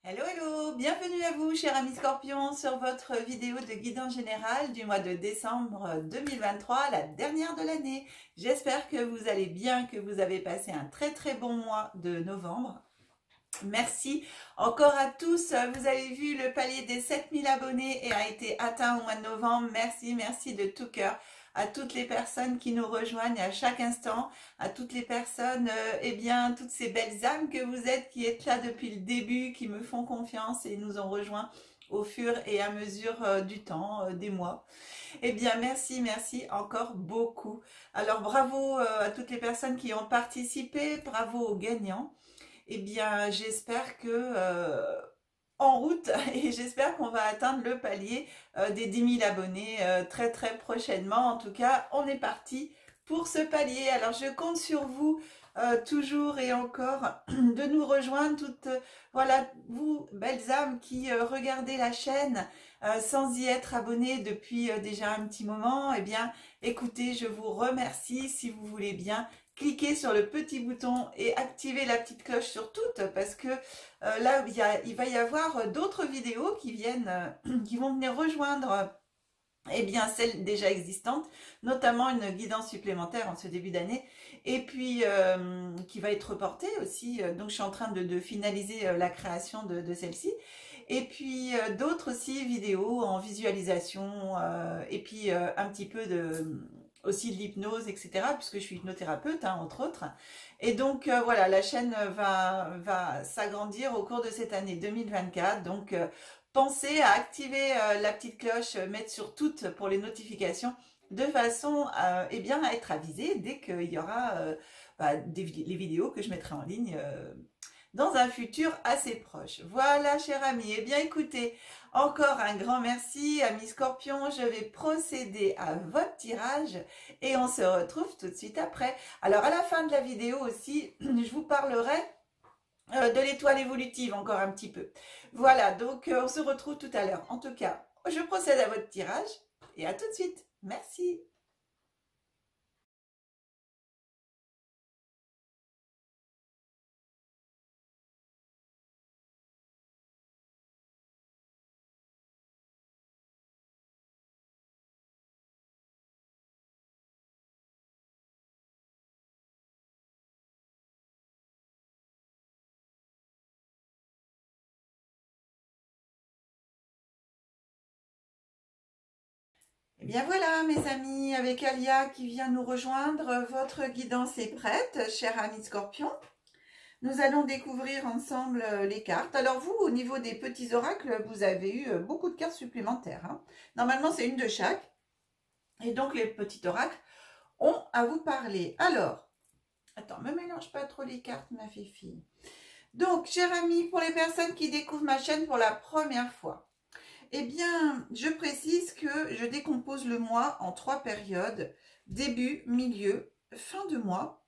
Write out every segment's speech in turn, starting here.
Hello, hello, bienvenue à vous, chers amis scorpions, sur votre vidéo de guidance générale du mois de décembre 2023, la dernière de l'année. J'espère que vous allez bien, que vous avez passé un très très bon mois de novembre. Merci encore à tous. Vous avez vu, le palier des 7000 abonnés et a été atteint au mois de novembre. Merci, merci de tout cœur à toutes les personnes qui nous rejoignent à chaque instant, à toutes les personnes, eh bien, toutes ces belles âmes que vous êtes, qui êtes là depuis le début, qui me font confiance et nous ont rejoints au fur et à mesure du temps, des mois. Eh bien, merci, merci encore beaucoup. Alors, bravo à toutes les personnes qui ont participé, bravo aux gagnants. Eh bien, j'espère que en route et j'espère qu'on va atteindre le palier des 10 000 abonnés très très prochainement. En tout cas, on est parti pour ce palier. Alors, je compte sur vous toujours et encore de nous rejoindre toutes, voilà, vous belles âmes qui regardez la chaîne sans y être abonné depuis déjà un petit moment. Eh bien, écoutez, je vous remercie. Si vous voulez bien, cliquez sur le petit bouton et activez la petite cloche sur toutes, parce que là, il va y avoir d'autres vidéos qui viennent, qui vont venir rejoindre eh bien, celles déjà existantes, notamment une guidance supplémentaire en ce début d'année, et puis qui va être reportée aussi. Donc, je suis en train de finaliser la création de celle-ci. Et puis d'autres aussi vidéos en visualisation, et puis un petit peu aussi de l'hypnose, etc., puisque je suis hypnothérapeute, hein, entre autres. Et donc, voilà, la chaîne va s'agrandir au cours de cette année 2024. Donc, pensez à activer la petite cloche, mettre sur toutes pour les notifications, de façon eh bien, à être avisé dès qu'il y aura les vidéos que je mettrai en ligne dans un futur assez proche. Voilà, chers amis. Eh bien, écoutez, encore un grand merci, amis Scorpions. Je vais procéder à votre tirage et on se retrouve tout de suite après. Alors, à la fin de la vidéo aussi, je vous parlerai de l'étoile évolutive encore un petit peu. Voilà, donc on se retrouve tout à l'heure. En tout cas, je procède à votre tirage et à tout de suite. Merci. Et bien voilà, mes amis, avec Alia qui vient nous rejoindre, votre guidance est prête, cher ami Scorpion. Nous allons découvrir ensemble les cartes. Alors vous, au niveau des petits oracles, vous avez eu beaucoup de cartes supplémentaires, hein. Normalement, c'est une de chaque. Et donc, les petits oracles ont à vous parler. Alors, attends, me mélange pas trop les cartes, ma fifi. Donc, chers amis, pour les personnes qui découvrent ma chaîne pour la première fois, eh bien, je précise que je décompose le mois en 3 périodes, début, milieu, fin de mois,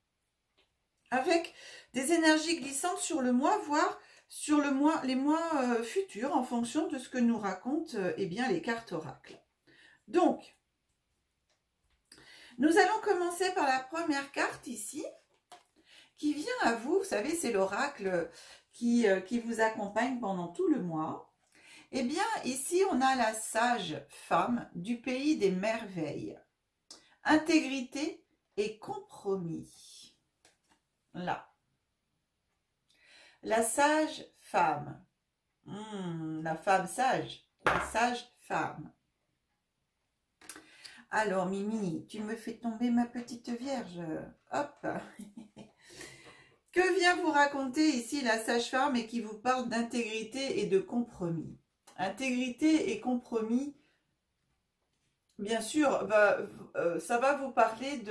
avec des énergies glissantes sur le mois, voire sur les mois futurs, en fonction de ce que nous racontent eh bien, les cartes oracles. Donc, nous allons commencer par la première carte ici, qui vient à vous. Vous savez, c'est l'oracle qui vous accompagne pendant tout le mois. Eh bien, ici, on a la sage femme du pays des merveilles. Intégrité et compromis. Là. La sage femme. La femme sage. La sage femme. Alors, Mimi, tu me fais tomber ma petite vierge. Hop. Que vient vous raconter ici la sage-femme et qui vous parle d'intégrité et de compromis? Intégrité et compromis, bien sûr, ça va vous parler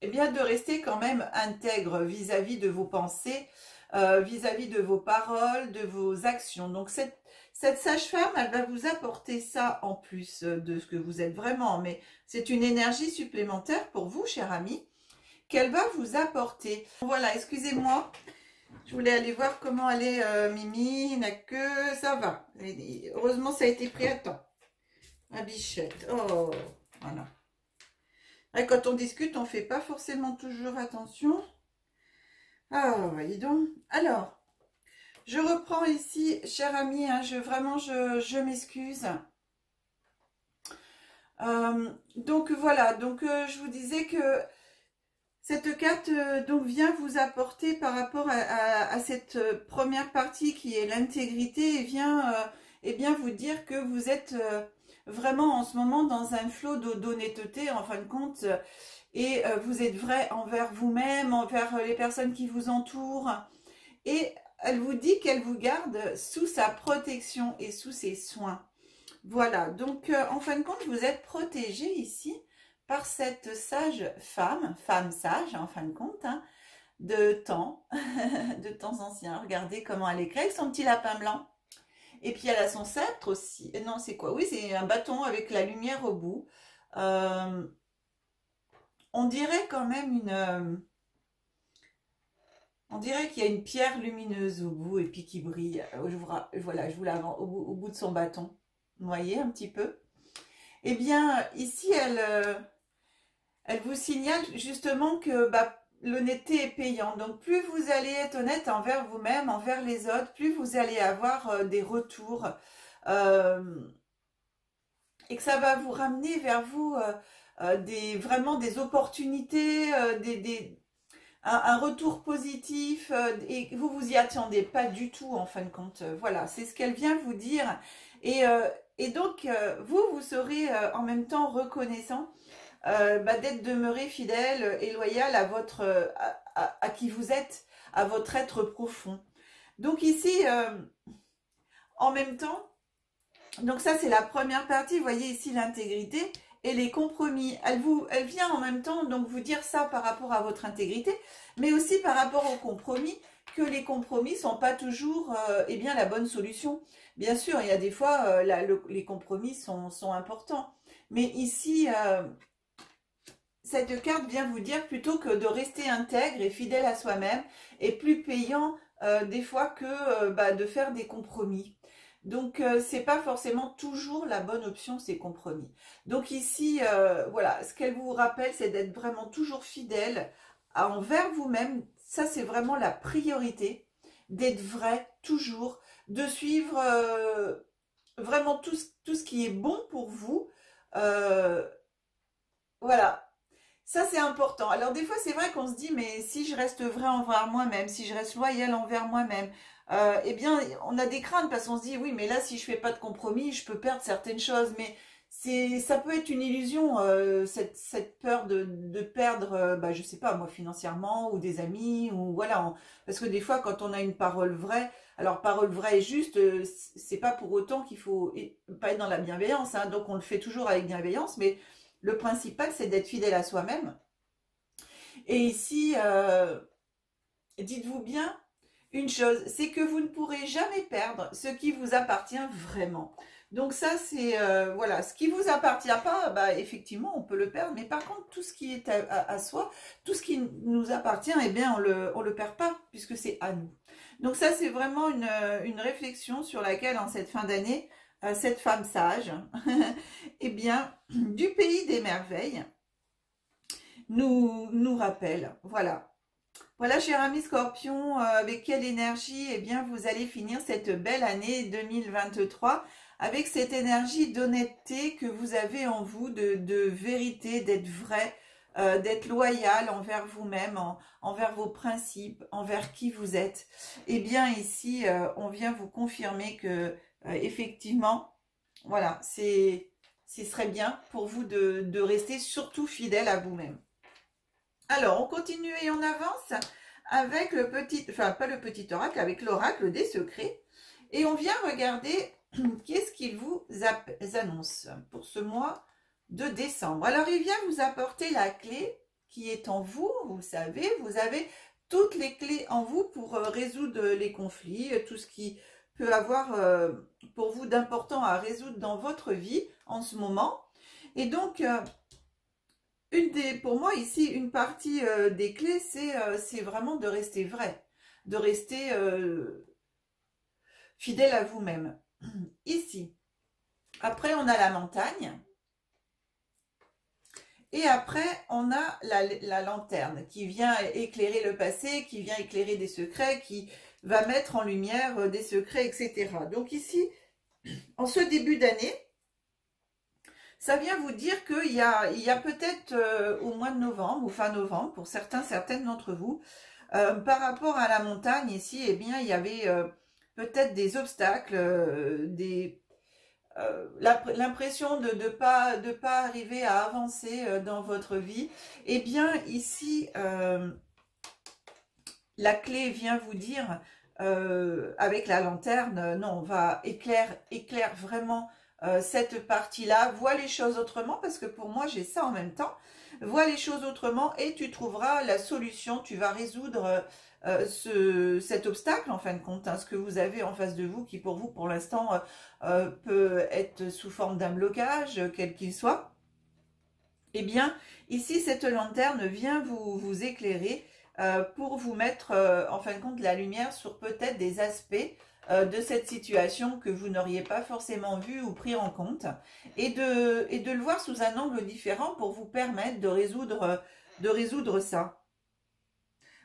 eh bien, de rester quand même intègre vis-à-vis de vos pensées, vis-à-vis de vos paroles, de vos actions. Donc, cette sage-femme, elle va vous apporter ça en plus de ce que vous êtes vraiment. Mais c'est une énergie supplémentaire pour vous, cher ami, qu'elle va vous apporter. Voilà, excusez-moi. Je voulais aller voir comment elle est, Mimi. Il n'a que ça va. Et heureusement, ça a été pris à temps. Ma bichette. Oh, voilà. Et quand on discute, on ne fait pas forcément toujours attention. Ah, voyez donc. Alors, Je reprends ici, cher ami, hein, vraiment, je m'excuse. Donc voilà, donc je vous disais que cette carte donc vient vous apporter par rapport à cette première partie qui est l'intégrité et vient eh bien vous dire que vous êtes vraiment en ce moment dans un flot d'honnêteté en fin de compte et vous êtes vrai envers vous-même, envers les personnes qui vous entourent et elle vous dit qu'elle vous garde sous sa protection et sous ses soins. Voilà, donc en fin de compte vous êtes protégé ici par cette sage femme sage en fin de compte, hein, de temps, de temps anciens. Regardez comment elle est créée avec son petit lapin blanc. Et puis elle a son sceptre aussi. Et non, c'est quoi? Oui, c'est un bâton avec la lumière au bout. On dirait quand même on dirait qu'il y a une pierre lumineuse au bout et puis qui brille. Voilà, je vous la vends au bout de son bâton. Vous voyez un petit peu? Eh bien, ici, elle vous signale justement que l'honnêteté est payante. Donc, plus vous allez être honnête envers vous-même, envers les autres, plus vous allez avoir des retours et que ça va vous ramener vers vous vraiment des opportunités, un retour positif et vous vous y attendez pas du tout en fin de compte. Voilà, c'est ce qu'elle vient vous dire. Et donc, vous serez en même temps reconnaissant d'être demeuré fidèle et loyal à à qui vous êtes, à votre être profond. Donc ici, en même temps, donc ça c'est la première partie, vous voyez ici l'intégrité et les compromis. Elle vient en même temps donc vous dire ça par rapport à votre intégrité, mais aussi par rapport aux compromis, que les compromis ne sont pas toujours eh bien, la bonne solution. Bien sûr, il y a des fois, les compromis sont importants. Mais ici, cette carte vient vous dire plutôt que de rester intègre et fidèle à soi-même est plus payant des fois que de faire des compromis. Donc, c'est pas forcément toujours la bonne option, ces compromis. Donc ici, voilà, ce qu'elle vous rappelle, c'est d'être vraiment toujours fidèle envers vous-même. Ça, c'est vraiment la priorité, d'être vrai toujours, de suivre vraiment tout ce qui est bon pour vous. Voilà. Ça, c'est important. Alors, des fois, c'est vrai qu'on se dit, mais si je reste vrai envers moi-même, si je reste loyal envers moi-même, eh bien, on a des craintes parce qu'on se dit, oui, mais là, si je fais pas de compromis, je peux perdre certaines choses. Mais ça peut être une illusion, cette peur de perdre, je sais pas, moi, financièrement, ou des amis, ou voilà. Parce que des fois, quand on a une parole vraie, alors parole vraie et juste, c'est pas pour autant qu'il faut pas être dans la bienveillance, hein, donc on le fait toujours avec bienveillance, mais le principal, c'est d'être fidèle à soi-même. Et ici, dites-vous bien une chose, c'est que vous ne pourrez jamais perdre ce qui vous appartient vraiment. Donc ça, c'est, voilà, ce qui vous appartient pas, effectivement, on peut le perdre. Mais par contre, tout ce qui est à soi, tout ce qui nous appartient, eh bien, on le perd pas, puisque c'est à nous. Donc ça, c'est vraiment une réflexion sur laquelle, en cette fin d'année, cette femme sage, eh bien, du pays des merveilles, nous rappelle. Voilà. Voilà, cher ami Scorpion, avec quelle énergie, eh bien, vous allez finir cette belle année 2023 avec cette énergie d'honnêteté que vous avez en vous, de vérité, d'être vrai, d'être loyal envers vous-même, envers vos principes, envers qui vous êtes. Eh bien, ici, on vient vous confirmer que effectivement, voilà, ce serait bien pour vous de rester surtout fidèle à vous-même. Alors, on continue et on avance avec le petit, enfin pas le petit oracle, avec l'oracle des secrets. Et on vient regarder qu'est-ce qu'il vous annonce pour ce mois de décembre. Alors, il vient vous apporter la clé qui est en vous, vous savez, vous avez toutes les clés en vous pour résoudre les conflits, tout ce qui peut avoir pour vous d'important à résoudre dans votre vie en ce moment. Et donc, pour moi ici, une partie des clés, c'est vraiment de rester vrai, de rester fidèle à vous-même. Ici, après on a la montagne. Et après, on a la lanterne qui vient éclairer le passé, qui vient éclairer des secrets, qui va mettre en lumière des secrets, etc. Donc ici, en ce début d'année, ça vient vous dire qu'il y a peut-être au mois de novembre ou fin novembre, pour certaines d'entre vous, par rapport à la montagne ici, eh bien, il y avait peut-être des obstacles, l'impression de ne pas arriver à avancer dans votre vie. Eh bien, ici, la clé vient vous dire, avec la lanterne, non, éclaire vraiment cette partie-là, vois les choses autrement, parce que pour moi, j'ai ça en même temps. Vois les choses autrement et tu trouveras la solution, tu vas résoudre cet obstacle, en fin de compte, hein, ce que vous avez en face de vous, qui pour vous, pour l'instant, peut être sous forme d'un blocage, quel qu'il soit. Eh bien, ici, cette lanterne vient vous éclairer pour vous mettre, en fin de compte, la lumière sur peut-être des aspects de cette situation que vous n'auriez pas forcément vu ou pris en compte, et de le voir sous un angle différent pour vous permettre de résoudre ça.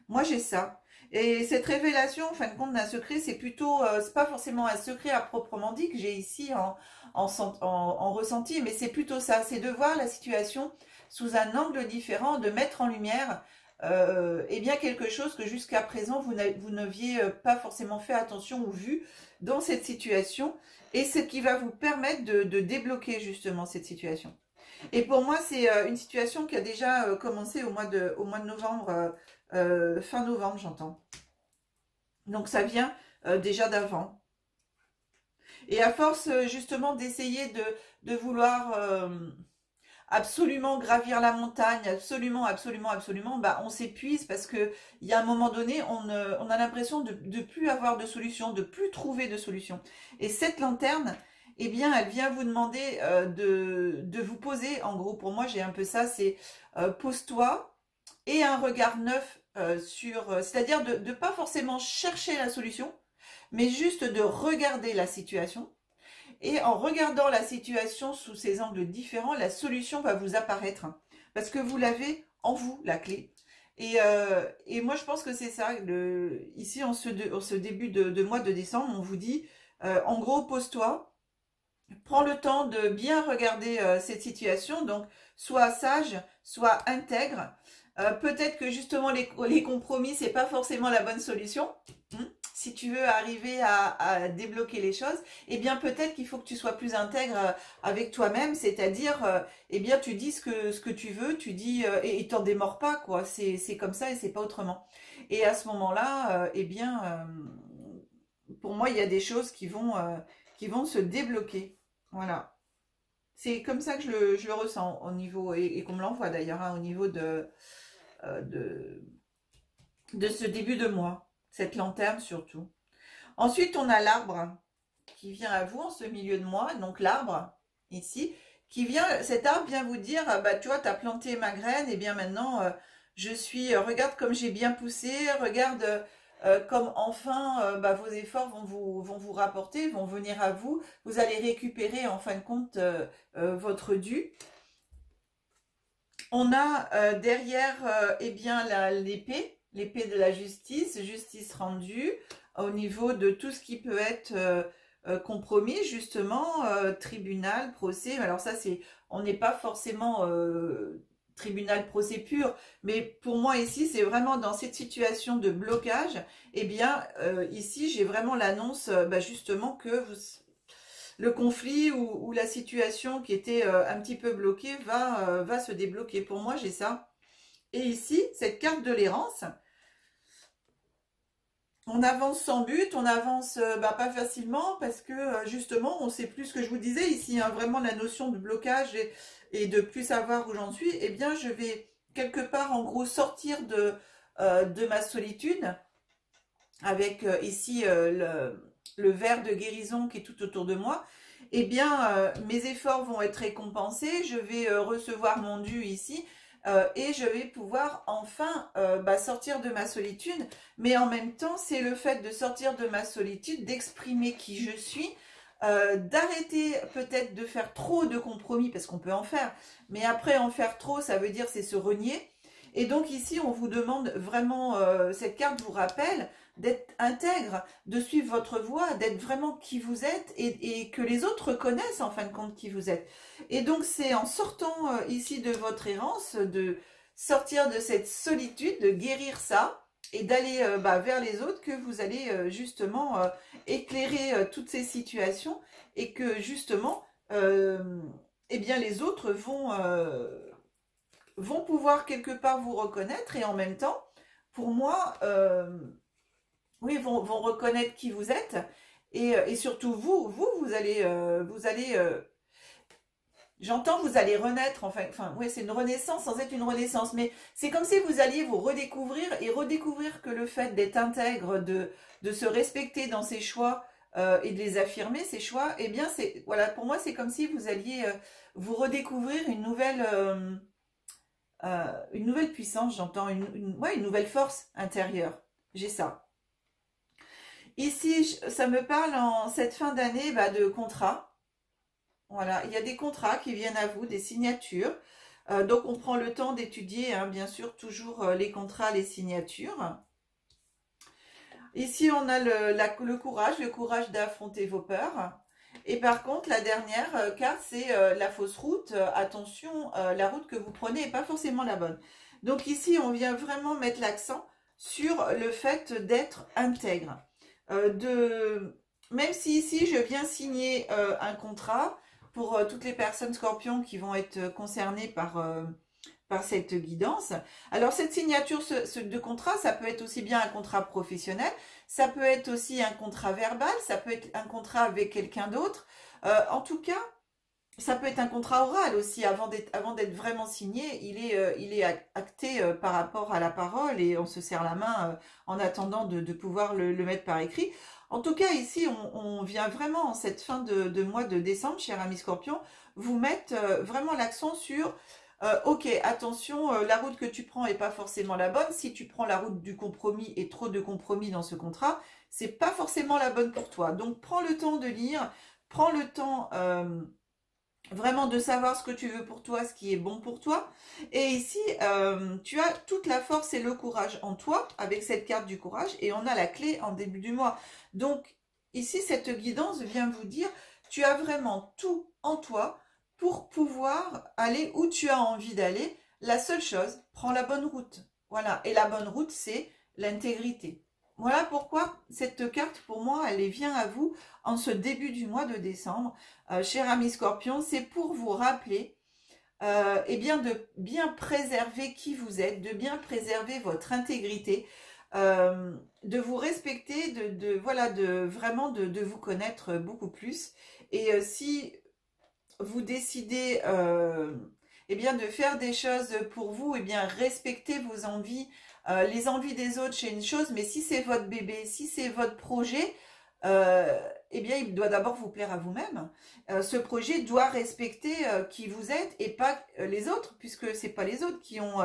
Moi, j'ai ça. Et cette révélation, en fin de compte, d'un secret, c'est plutôt, c'est pas forcément un secret à proprement dit que j'ai ici en ressenti, mais c'est plutôt ça, c'est de voir la situation sous un angle différent, de mettre en lumière eh bien quelque chose que jusqu'à présent vous n'aviez pas forcément fait attention ou vu dans cette situation, et ce qui va vous permettre de débloquer justement cette situation. Et pour moi, c'est une situation qui a déjà commencé au mois de novembre, fin novembre, j'entends. Donc ça vient déjà d'avant. Et à force justement d'essayer de vouloir absolument gravir la montagne, absolument, bah, on s'épuise parce que il y a un moment donné, on a l'impression de plus avoir de solution, de plus trouver de solution. Et cette lanterne, eh bien, elle vient vous demander de vous poser. En gros, pour moi, j'ai un peu ça, c'est pose-toi et un regard neuf c'est-à-dire de ne pas forcément chercher la solution, mais juste de regarder la situation. Et en regardant la situation sous ces angles différents, la solution va vous apparaître. Parce que vous l'avez en vous, la clé. Et moi, je pense que c'est ça. Ici, en ce début de mois de décembre, on vous dit, en gros, pose-toi. Prends le temps de bien regarder cette situation. Donc, sois sage, sois intègre. Peut-être que justement, les compromis, c'est pas forcément la bonne solution. Si tu veux arriver à débloquer les choses, eh bien peut-être qu'il faut que tu sois plus intègre avec toi-même, c'est-à-dire, eh bien tu dis ce que tu veux, tu dis, et t'en démords pas, quoi, c'est comme ça et c'est pas autrement. Et à ce moment-là, eh bien, pour moi, il y a des choses qui vont se débloquer, voilà. C'est comme ça que je le ressens au niveau, et qu'on me l'envoie d'ailleurs, hein, au niveau de ce début de mois. Cette lanterne surtout. Ensuite, on a l'arbre qui vient à vous en ce milieu de mois. Donc l'arbre, ici, cet arbre vient vous dire, bah tu vois, tu as planté ma graine, et bien maintenant, regarde comme j'ai bien poussé, regarde comme enfin, bah, vos efforts vont vous rapporter, vont venir à vous. Vous allez récupérer, en fin de compte, votre dû. On a derrière, eh bien, l'épée. L'épée de la justice rendue au niveau de tout ce qui peut être compromis, justement, tribunal, procès. Alors ça, on n'est pas forcément tribunal, procès pur, mais pour moi ici, c'est vraiment dans cette situation de blocage. Eh bien, ici, j'ai vraiment l'annonce, bah, justement, que le conflit ou la situation qui était un petit peu bloquée va se débloquer. Pour moi, j'ai ça. Et ici, cette carte de l'errance, on avance sans but, on avance bah, pas facilement parce que justement, on sait plus ce que je vous disais ici, hein, vraiment la notion de blocage et de plus savoir où j'en suis. Eh bien, je vais quelque part, en gros, sortir de ma solitude avec ici le verre de guérison qui est tout autour de moi. Eh bien, mes efforts vont être récompensés, je vais recevoir mon dû ici. Et je vais pouvoir enfin bah, sortir de ma solitude. Mais en même temps, c'est le fait de sortir de ma solitude, d'exprimer qui je suis, d'arrêter peut-être de faire trop de compromis, parce qu'on peut en faire. Mais après, en faire trop, ça veut dire c'est se renier. Et donc ici, on vous demande vraiment, cette carte vous rappelle d'être intègre, de suivre votre voie, d'être vraiment qui vous êtes et que les autres reconnaissent en fin de compte qui vous êtes. Et donc c'est en sortant ici de votre errance, de sortir de cette solitude, de guérir ça et d'aller vers les autres que vous allez justement éclairer toutes ces situations et que justement, eh bien les autres vont pouvoir quelque part vous reconnaître et en même temps, pour moi, oui, vont reconnaître qui vous êtes et surtout vous allez, j'entends vous allez renaître, enfin oui, c'est une renaissance sans être une renaissance, mais c'est comme si vous alliez vous redécouvrir et redécouvrir que le fait d'être intègre, de se respecter dans ses choix et de les affirmer, ces choix, eh bien, voilà, pour moi, c'est comme si vous alliez vous redécouvrir une nouvelle puissance, j'entends, ouais, une nouvelle force intérieure. J'ai ça. Ici, ça me parle en cette fin d'année de contrats. Voilà, il y a des contrats qui viennent à vous, des signatures. Donc, on prend le temps d'étudier, hein, bien sûr, toujours les contrats, les signatures. Ici, on a le courage d'affronter vos peurs. Et par contre, la dernière carte, c'est la fausse route. Attention, la route que vous prenez n'est pas forcément la bonne. Donc ici, on vient vraiment mettre l'accent sur le fait d'être intègre. Même si ici, je viens signer un contrat pour toutes les personnes scorpions qui vont être concernées par cette guidance. Alors, cette signature de contrat, ça peut être aussi bien un contrat professionnel, ça peut être aussi un contrat verbal, ça peut être un contrat avec quelqu'un d'autre. En tout cas, ça peut être un contrat oral aussi. Avant d'être vraiment signé, il est acté par rapport à la parole et on se serre la main en attendant de pouvoir le mettre par écrit. En tout cas, ici, on vient vraiment en cette fin de mois de décembre, cher ami Scorpion, vous mettre vraiment l'accent sur ok, attention, la route que tu prends n'est pas forcément la bonne. Si tu prends la route du compromis et trop de compromis dans ce contrat, c'est pas forcément la bonne pour toi. Donc, prends le temps de lire, prends le temps vraiment de savoir ce que tu veux pour toi, ce qui est bon pour toi. Et ici, tu as toute la force et le courage en toi avec cette carte du courage et on a la clé en début du mois. Donc, ici, cette guidance vient vous dire, tu as vraiment tout en toi pour pouvoir aller où tu as envie d'aller. La seule chose, prends la bonne route. Voilà, et la bonne route, c'est l'intégrité. Voilà pourquoi cette carte, pour moi, elle vient à vous en ce début du mois de décembre. Cher ami Scorpion, c'est pour vous rappeler eh bien de bien préserver qui vous êtes, de bien préserver votre intégrité, de vous respecter, voilà, vraiment de vous connaître beaucoup plus. Et si vous décidez eh bien de faire des choses pour vous, eh bien respectez vos envies. Les envies des autres, c'est une chose, mais si c'est votre bébé, si c'est votre projet, eh bien il doit d'abord vous plaire à vous-même. Ce projet doit respecter qui vous êtes et pas les autres, puisque c'est pas les autres qui ont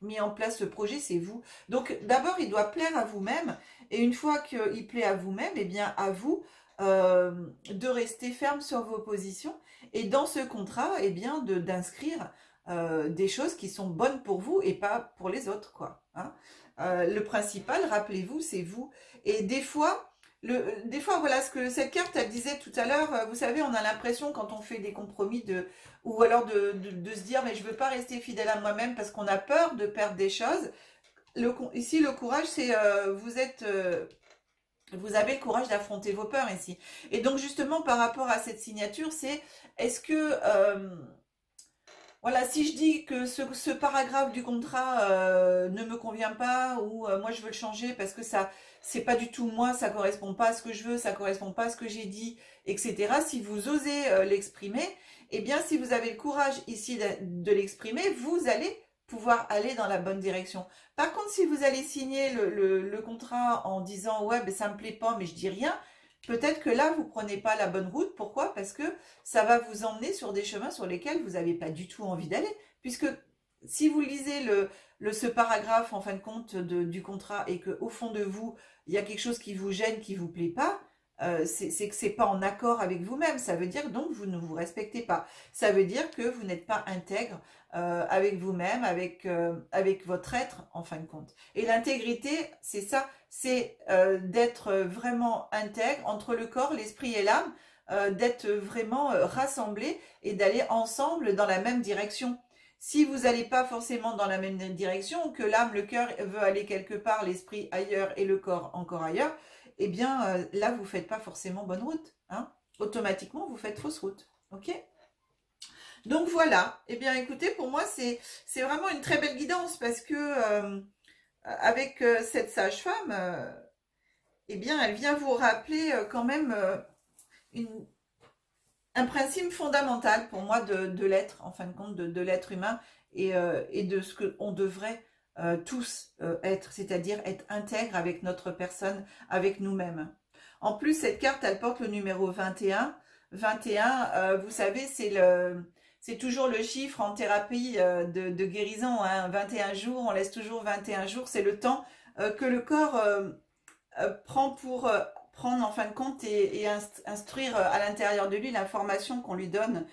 mis en place ce projet, c'est vous. Donc d'abord il doit plaire à vous-même, et une fois qu'il plaît à vous-même, eh bien à vous de rester ferme sur vos positions et dans ce contrat, eh bien d'inscrire des choses qui sont bonnes pour vous et pas pour les autres, quoi. Hein. Le principal, rappelez-vous, c'est vous. Et des fois, voilà ce que cette carte, elle disait tout à l'heure, vous savez, on a l'impression quand on fait des compromis ou alors de se dire, mais je veux pas rester fidèle à moi-même parce qu'on a peur de perdre des choses. Ici, le courage, c'est vous avez le courage d'affronter vos peurs ici. Et donc, justement, par rapport à cette signature, c'est est-ce que voilà, si je dis que ce paragraphe du contrat ne me convient pas ou moi je veux le changer parce que ça, c'est pas du tout moi, ça correspond pas à ce que je veux, ça correspond pas à ce que j'ai dit, etc. Si vous osez l'exprimer, eh bien si vous avez le courage ici de l'exprimer, vous allez pouvoir aller dans la bonne direction. Par contre, si vous allez signer le contrat en disant ouais, ben, ça me plaît pas, mais je dis rien, peut-être que là, vous prenez pas la bonne route. Pourquoi? Parce que ça va vous emmener sur des chemins sur lesquels vous n'avez pas du tout envie d'aller. Puisque si vous lisez ce paragraphe, en fin de compte, du contrat et qu'au fond de vous, il y a quelque chose qui vous gêne, qui ne vous plaît pas, c'est que c'est pas en accord avec vous-même. Ça veut dire donc vous ne vous respectez pas. Ça veut dire que vous n'êtes pas intègre avec vous-même, avec votre être en fin de compte. Et l'intégrité, c'est ça, c'est d'être vraiment intègre entre le corps, l'esprit et l'âme, d'être vraiment rassemblés et d'aller ensemble dans la même direction. Si vous n'allez pas forcément dans la même direction, que l'âme, le cœur veut aller quelque part, l'esprit ailleurs et le corps encore ailleurs, eh bien là, vous ne faites pas forcément bonne route. Hein. Automatiquement, vous faites fausse route. Ok? Donc voilà. Eh bien, écoutez, pour moi, c'est vraiment une très belle guidance parce que avec cette sage-femme, eh bien, elle vient vous rappeler quand même un principe fondamental pour moi de l'être, en fin de compte, de l'être humain et de ce qu'on devrait tous être, c'est-à-dire être intègre avec notre personne, avec nous-mêmes. En plus, cette carte, elle porte le numéro 21. 21, vous savez, c'est toujours le chiffre en thérapie de guérison. Hein. 21 jours, on laisse toujours 21 jours. C'est le temps que le corps prend pour prendre en fin de compte et instruire à l'intérieur de lui l'information qu'on lui donne,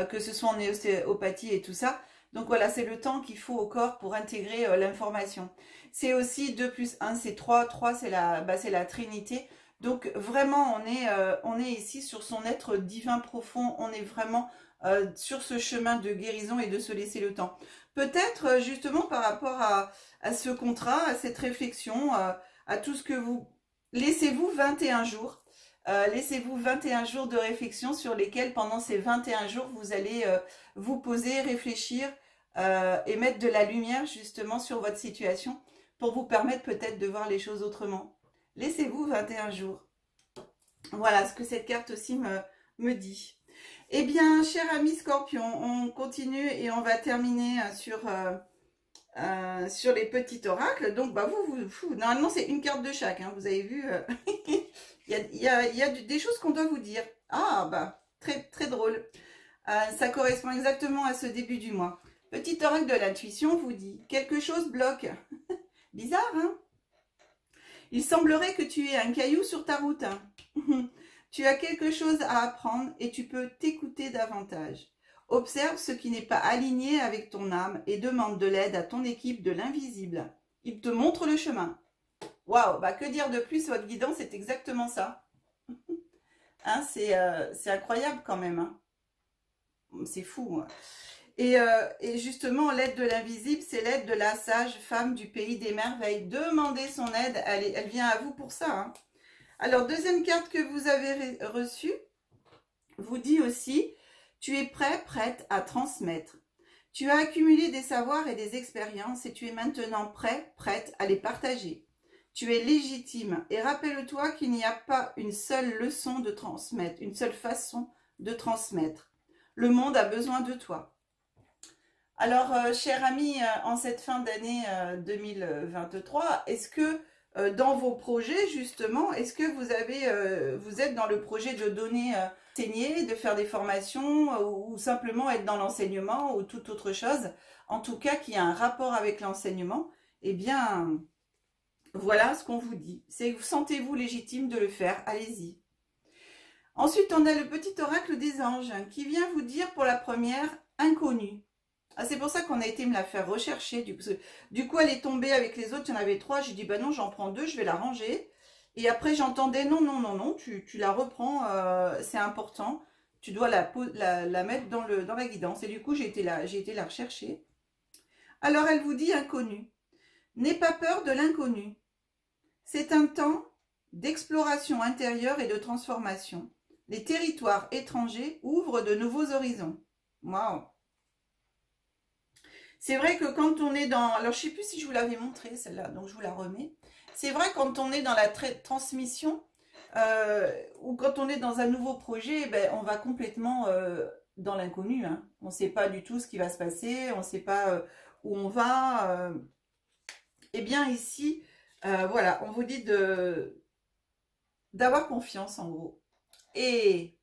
que ce soit en ostéopathie et tout ça. Donc voilà, c'est le temps qu'il faut au corps pour intégrer l'information. C'est aussi 2 plus 1, c'est 3. 3, c'est la Trinité. Donc vraiment, on est ici sur son être divin profond. On est vraiment sur ce chemin de guérison et de se laisser le temps. Peut-être justement par rapport à ce contrat, à cette réflexion, à tout ce que vous... Laissez-vous 21 jours. Laissez-vous 21 jours de réflexion sur lesquels, pendant ces 21 jours, vous allez vous poser, réfléchir et mettre de la lumière justement sur votre situation pour vous permettre peut-être de voir les choses autrement. Laissez-vous 21 jours. Voilà ce que cette carte aussi me dit. Eh bien, cher ami Scorpion, on continue et on va terminer sur les petits oracles. Donc, bah, normalement, c'est une carte de chaque. Hein, vous avez vu, il y a des choses qu'on doit vous dire. Ah, bah, très, très drôle. Ça correspond exactement à ce début du mois. Petit oracle de l'intuition vous dit, quelque chose bloque. Bizarre, hein? Il semblerait que tu aies un caillou sur ta route. Hein. Tu as quelque chose à apprendre et tu peux t'écouter davantage. Observe ce qui n'est pas aligné avec ton âme et demande de l'aide à ton équipe de l'invisible. Il te montre le chemin. Waouh, bah que dire de plus, votre guidance, c'est exactement ça. Hein, c'est incroyable quand même. Hein. C'est fou. Hein. Et justement, l'aide de l'invisible, c'est l'aide de la sage femme du pays des merveilles. Demandez son aide, elle vient à vous pour ça. Hein. Alors, deuxième carte que vous avez reçue, vous dit aussi, tu es prêt, prête à transmettre. Tu as accumulé des savoirs et des expériences et tu es maintenant prêt, prête à les partager. Tu es légitime et rappelle-toi qu'il n'y a pas une seule leçon de transmettre, une seule façon de transmettre. Le monde a besoin de toi. Alors, cher ami, en cette fin d'année 2023, est-ce que dans vos projets, justement, est-ce que vous êtes dans le projet de donner, enseigner, de faire des formations ou simplement être dans l'enseignement ou toute autre chose, en tout cas qui a un rapport avec l'enseignement, eh bien, voilà ce qu'on vous dit. C'est sentez-vous légitime de le faire, allez-y. Ensuite, on a le petit oracle des anges qui vient vous dire pour la première, inconnu. Ah, c'est pour ça qu'on a été me la faire rechercher. Du coup, elle est tombée avec les autres. Il y en avait 3. J'ai dit, bah non, j'en prends 2, je vais la ranger. Et après, j'entendais, non, non, non, non, tu la reprends, c'est important. Tu dois la mettre dans la guidance. Et du coup, j'ai été la rechercher. Alors, elle vous dit, inconnu. N'aie pas peur de l'inconnu. C'est un temps d'exploration intérieure et de transformation. Les territoires étrangers ouvrent de nouveaux horizons. Waouh! C'est vrai que quand on est dans... Alors, je ne sais plus si je vous l'avais montré, celle-là, donc je vous la remets. C'est vrai quand on est dans la transmission ou quand on est dans un nouveau projet, ben, on va complètement dans l'inconnu. Hein. On ne sait pas du tout ce qui va se passer, on ne sait pas où on va. Eh bien, ici, voilà, on vous dit d'avoir confiance, en gros. Et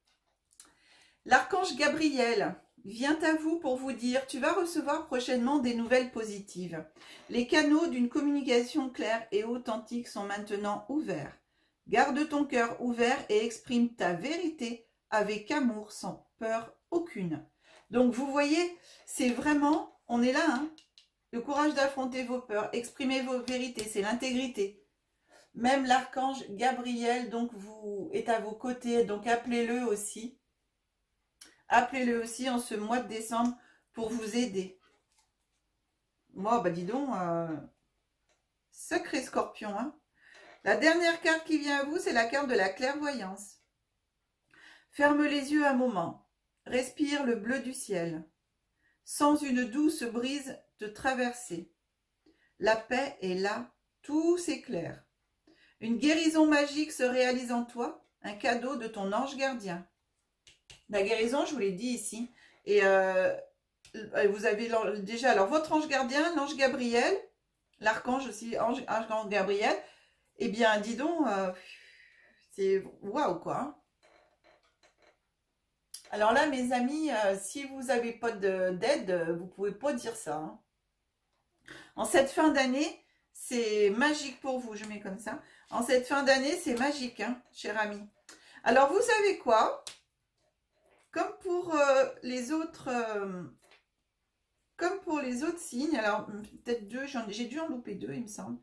l'archange Gabriel vient à vous pour vous dire, tu vas recevoir prochainement des nouvelles positives. Les canaux d'une communication claire et authentique sont maintenant ouverts. Garde ton cœur ouvert et exprime ta vérité avec amour, sans peur aucune. Donc, vous voyez, c'est vraiment, on est là, hein, le courage d'affronter vos peurs, exprimer vos vérités, c'est l'intégrité. Même l'archange Gabriel, donc, est à vos côtés, donc appelez-le aussi. Appelez-le aussi en ce mois de décembre pour vous aider. Moi, bah dis donc, sacré Scorpion, hein. La dernière carte qui vient à vous, c'est la carte de la clairvoyance. Ferme les yeux un moment. Respire le bleu du ciel. Sens une douce brise te traverser. La paix est là, tout s'éclaire. Une guérison magique se réalise en toi, un cadeau de ton ange gardien. La guérison, je vous l'ai dit ici. Et vous avez déjà alors votre ange gardien, l'ange Gabriel, l'archange aussi, ange Gabriel. Eh bien, dis donc, c'est waouh quoi. Hein. Alors là, mes amis, si vous n'avez pas d'aide, vous pouvez pas dire ça. Hein. En cette fin d'année, c'est magique pour vous, je mets comme ça. En cette fin d'année, c'est magique, hein, cher ami. Alors, vous savez quoi? Comme pour les autres signes, alors peut-être deux, j'ai dû en louper deux, il me semble.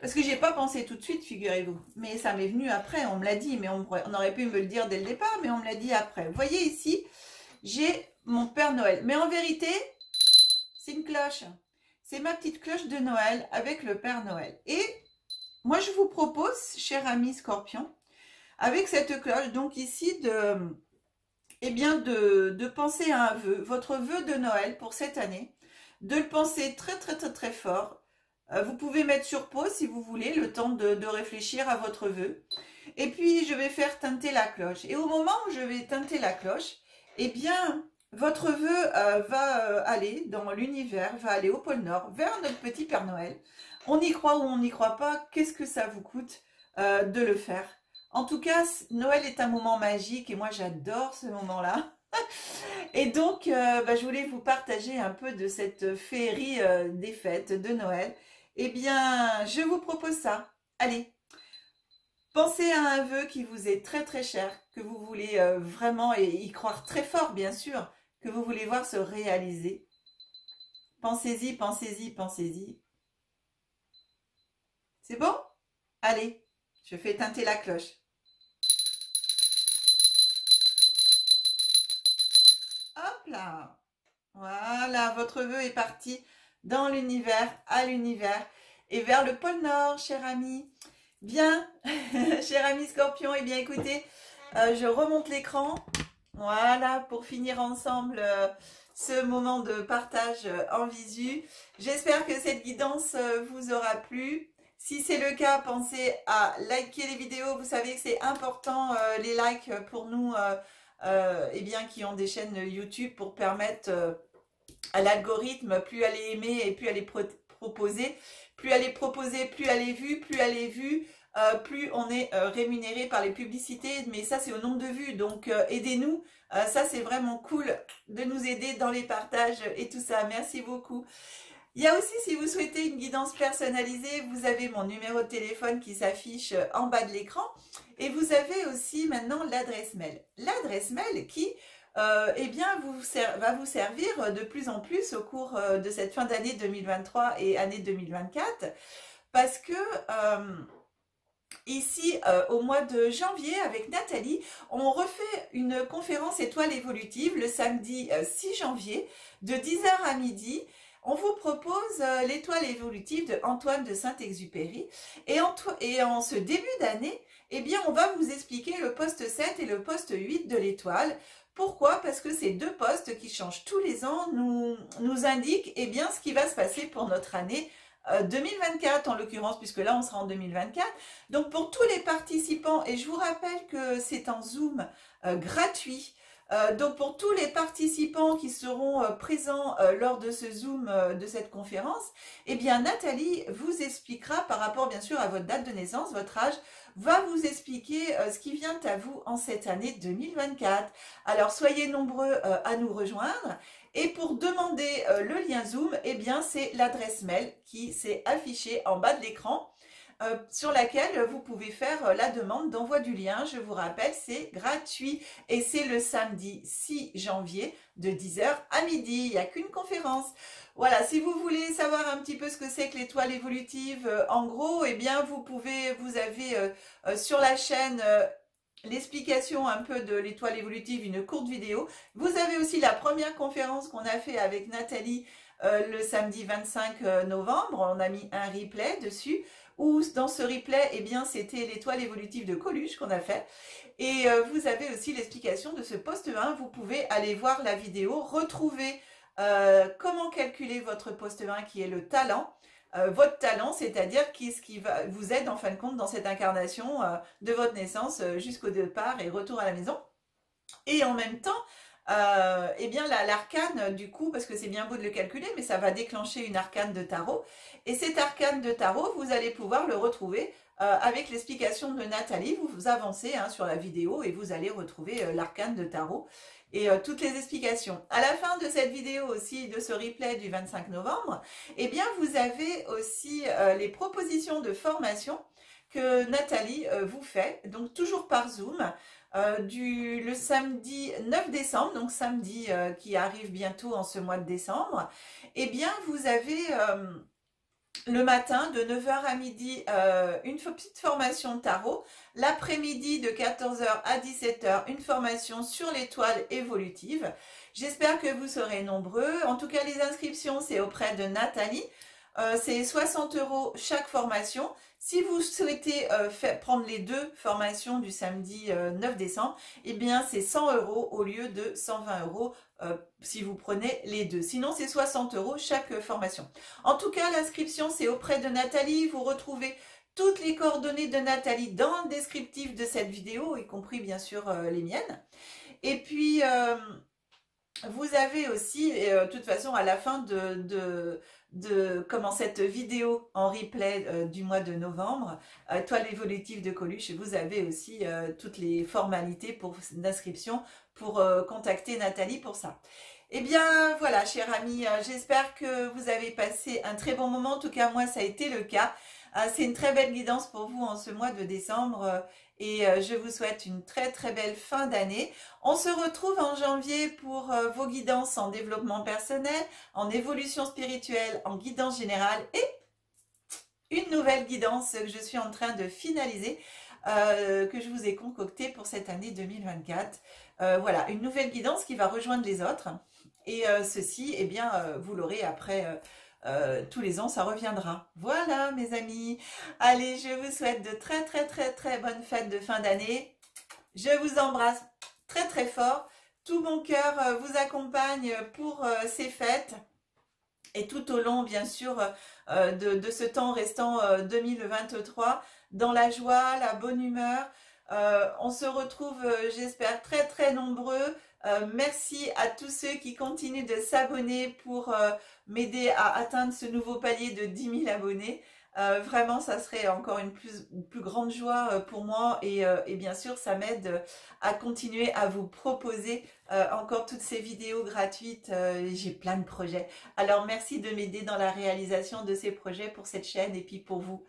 Parce que j'ai pas pensé tout de suite, figurez-vous. Mais ça m'est venu après, on me l'a dit, mais on aurait pu me le dire dès le départ, mais on me l'a dit après. Vous voyez ici, j'ai mon Père Noël. Mais en vérité, c'est une cloche. C'est ma petite cloche de Noël avec le Père Noël. Et moi, je vous propose, cher ami Scorpion, avec cette cloche, donc ici, de penser à un vœu, votre vœu de Noël pour cette année, de le penser très, très, très, très fort. Vous pouvez mettre sur pause si vous voulez, le temps de réfléchir à votre vœu. Et puis, je vais faire tinter la cloche. Et au moment où je vais tinter la cloche, eh bien, votre vœu va aller dans l'univers, va aller au pôle Nord, vers notre petit Père Noël. On y croit ou on n'y croit pas, qu'est-ce que ça vous coûte de le faire? En tout cas, Noël est un moment magique et moi, j'adore ce moment-là. Et donc, je voulais vous partager un peu de cette féerie des fêtes de Noël. Eh bien, je vous propose ça. Allez, pensez à un vœu qui vous est très très cher, que vous voulez vraiment et y croire très fort, bien sûr, que vous voulez voir se réaliser. Pensez-y, pensez-y, pensez-y. C'est bon? Allez, je fais tinter la cloche. Hop là! Voilà, votre vœu est parti dans l'univers, à l'univers et vers le pôle Nord, cher ami. Bien, cher ami Scorpion, eh bien écoutez, je remonte l'écran. Voilà, pour finir ensemble ce moment de partage en visu. J'espère que cette guidance vous aura plu. Si c'est le cas, pensez à liker les vidéos. Vous savez que c'est important, les likes pour nous eh bien, qui ont des chaînes YouTube pour permettre à l'algorithme, plus elle est aimée et plus elle est proposée, plus elle est proposée, plus elle est vue, plus elle est vue, plus on est rémunéré par les publicités, mais ça c'est au nombre de vues, donc aidez-nous, ça c'est vraiment cool de nous aider dans les partages et tout ça, merci beaucoup. Il y a aussi, si vous souhaitez une guidance personnalisée, vous avez mon numéro de téléphone qui s'affiche en bas de l'écran et vous avez aussi maintenant l'adresse mail. L'adresse mail qui eh bien, va vous servir de plus en plus au cours de cette fin d'année 2023 et année 2024 parce que ici, au mois de janvier, avec Nathalie, on refait une conférence étoile évolutive le samedi 6 janvier de 10 h à midi. On vous propose l'étoile évolutive de Antoine de Saint-Exupéry. Et en ce début d'année, eh bien, on va vous expliquer le poste 7 et le poste 8 de l'étoile. Pourquoi? Parce que ces deux postes qui changent tous les ans nous indiquent eh bien, ce qui va se passer pour notre année 2024 en l'occurrence, puisque là on sera en 2024. Donc pour tous les participants, et je vous rappelle que c'est en Zoom gratuit, donc pour tous les participants qui seront présents lors de ce Zoom de cette conférence, eh bien Nathalie vous expliquera par rapport bien sûr à votre date de naissance, votre âge, va vous expliquer ce qui vient à vous en cette année 2024. Alors soyez nombreux à nous rejoindre. Et pour demander le lien Zoom, eh bien c'est l'adresse mail qui s'est affichée en bas de l'écran. sur laquelle vous pouvez faire la demande d'envoi du lien. Je vous rappelle, c'est gratuit et c'est le samedi 6 janvier de 10 h à midi. Il n'y a qu'une conférence. Voilà, si vous voulez savoir un petit peu ce que c'est que l'étoile évolutive, en gros, eh bien, vous avez sur la chaîne l'explication un peu de l'étoile évolutive, une courte vidéo. Vous avez aussi la première conférence qu'on a fait avec Nathalie le samedi 25 novembre. On a mis un replay dessus. Où dans ce replay, eh bien, c'était l'étoile évolutive de Coluche qu'on a fait. Et vous avez aussi l'explication de ce poste 1. Vous pouvez aller voir la vidéo, retrouver comment calculer votre poste 1 qui est le talent. Votre talent, c'est-à-dire ce qui va vous aide en fin de compte dans cette incarnation de votre naissance jusqu'au départ et retour à la maison. Et en même temps, eh bien l'arcane du coup, parce que c'est bien beau de le calculer, mais ça va déclencher une arcane de tarot. Et cet arcane de tarot, vous allez pouvoir le retrouver avec l'explication de Nathalie. Vous avancez sur la vidéo et vous allez retrouver l'arcane de tarot et toutes les explications. À la fin de cette vidéo aussi, de ce replay du 25 novembre, eh bien vous avez aussi les propositions de formation que Nathalie vous fait, donc toujours par Zoom. Le samedi 9 décembre, donc samedi qui arrive bientôt en ce mois de décembre, eh bien vous avez le matin de 9 h à midi une petite formation de tarot, l'après-midi de 14 h à 17 h une formation sur l'étoile évolutive. J'espère que vous serez nombreux. En tout cas, les inscriptions, c'est auprès de Nathalie. C'est 60 € chaque formation. Si vous souhaitez prendre les deux formations du samedi 9 décembre, eh bien c'est 100 € au lieu de 120 € si vous prenez les deux. Sinon, c'est 60 € chaque formation. En tout cas, l'inscription, c'est auprès de Nathalie. Vous retrouvez toutes les coordonnées de Nathalie dans le descriptif de cette vidéo, y compris bien sûr les miennes. Et puis, vous avez aussi, de toute façon, à la fin de cette vidéo en replay du mois de novembre, Toile évolutive de Coluche, vous avez aussi toutes les formalités d'inscription pour contacter Nathalie pour ça. Eh bien, voilà, chers amis, j'espère que vous avez passé un très bon moment. En tout cas, moi, ça a été le cas. C'est une très belle guidance pour vous en ce mois de décembre et je vous souhaite une très très belle fin d'année. On se retrouve en janvier pour vos guidances en développement personnel, en évolution spirituelle, en guidance générale et une nouvelle guidance que je suis en train de finaliser, que je vous ai concoctée pour cette année 2024. Voilà, une nouvelle guidance qui va rejoindre les autres et ceci, eh bien, vous l'aurez après... tous les ans, ça reviendra. Voilà, mes amis. Allez, je vous souhaite de très, très, très, très bonnes fêtes de fin d'année. Je vous embrasse très, très fort. Tout mon cœur vous accompagne pour ces fêtes. Et tout au long, bien sûr, de ce temps restant 2023, dans la joie, la bonne humeur. On se retrouve, j'espère, très, très nombreux. Merci à tous ceux qui continuent de s'abonner pour m'aider à atteindre ce nouveau palier de 10 000 abonnés. Vraiment, ça serait encore une plus grande joie pour moi et bien sûr, ça m'aide à continuer à vous proposer encore toutes ces vidéos gratuites. J'ai plein de projets. Alors, merci de m'aider dans la réalisation de ces projets pour cette chaîne et puis pour vous.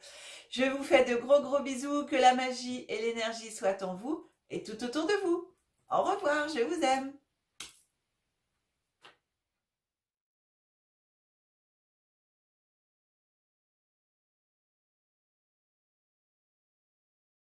Je vous fais de gros gros bisous, que la magie et l'énergie soient en vous et tout autour de vous. Au revoir, je vous aime.